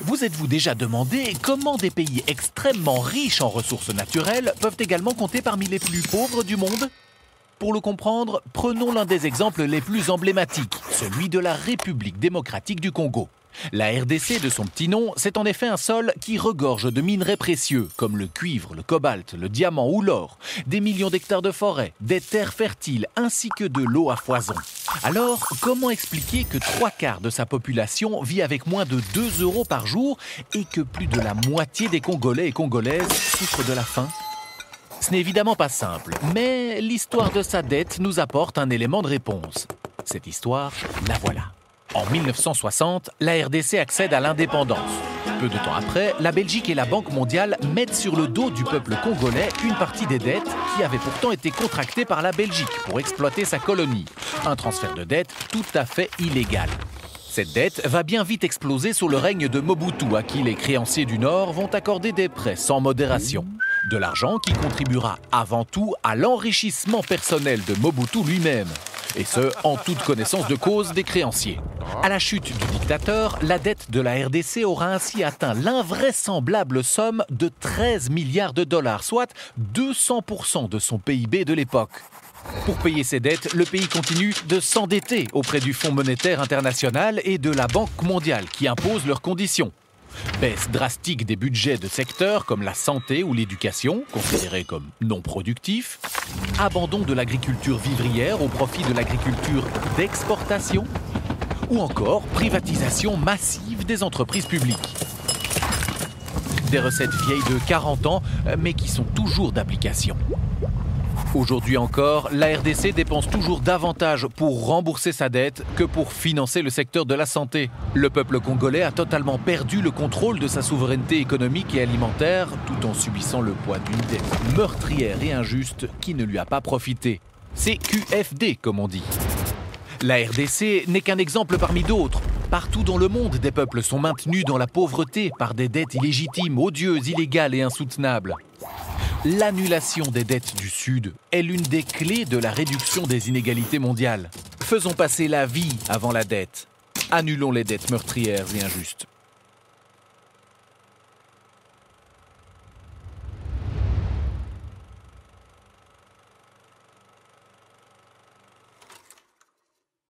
Vous êtes-vous déjà demandé comment des pays extrêmement riches en ressources naturelles peuvent également compter parmi les plus pauvres du monde? Pour le comprendre, prenons l'un des exemples les plus emblématiques, celui de la République démocratique du Congo. La RDC de son petit nom, c'est en effet un sol qui regorge de minerais précieux comme le cuivre, le cobalt, le diamant ou l'or, des millions d'hectares de forêt, des terres fertiles ainsi que de l'eau à foison. Alors, comment expliquer que 3/4 de sa population vit avec moins de 2 € par jour et que plus de la moitié des Congolais et Congolaises souffrent de la faim? Ce n'est évidemment pas simple, mais l'histoire de sa dette nous apporte un élément de réponse. Cette histoire, la voilà. En 1960, la RDC accède à l'indépendance. Peu de temps après, la Belgique et la Banque mondiale mettent sur le dos du peuple congolais une partie des dettes qui avaient pourtant été contractées par la Belgique pour exploiter sa colonie. Un transfert de dette tout à fait illégal. Cette dette va bien vite exploser sous le règne de Mobutu, à qui les créanciers du Nord vont accorder des prêts sans modération. De l'argent qui contribuera avant tout à l'enrichissement personnel de Mobutu lui-même. Et ce, en toute connaissance de cause des créanciers. À la chute du dictateur, la dette de la RDC aura ainsi atteint l'invraisemblable somme de 13 milliards de dollars, soit 200% de son PIB de l'époque. Pour payer ses dettes, le pays continue de s'endetter auprès du Fonds monétaire international et de la Banque mondiale qui imposent leurs conditions. Baisse drastique des budgets de secteurs comme la santé ou l'éducation, considérés comme non productifs. Abandon de l'agriculture vivrière au profit de l'agriculture d'exportation. Ou encore privatisation massive des entreprises publiques. Des recettes vieilles de 40 ans, mais qui sont toujours d'application. Aujourd'hui encore, la RDC dépense toujours davantage pour rembourser sa dette que pour financer le secteur de la santé. Le peuple congolais a totalement perdu le contrôle de sa souveraineté économique et alimentaire, tout en subissant le poids d'une dette meurtrière et injuste qui ne lui a pas profité. C'est QFD, comme on dit. La RDC n'est qu'un exemple parmi d'autres. Partout dans le monde, des peuples sont maintenus dans la pauvreté par des dettes illégitimes, odieuses, illégales et insoutenables. L'annulation des dettes du Sud est l'une des clés de la réduction des inégalités mondiales. Faisons passer la vie avant la dette. Annulons les dettes meurtrières et injustes.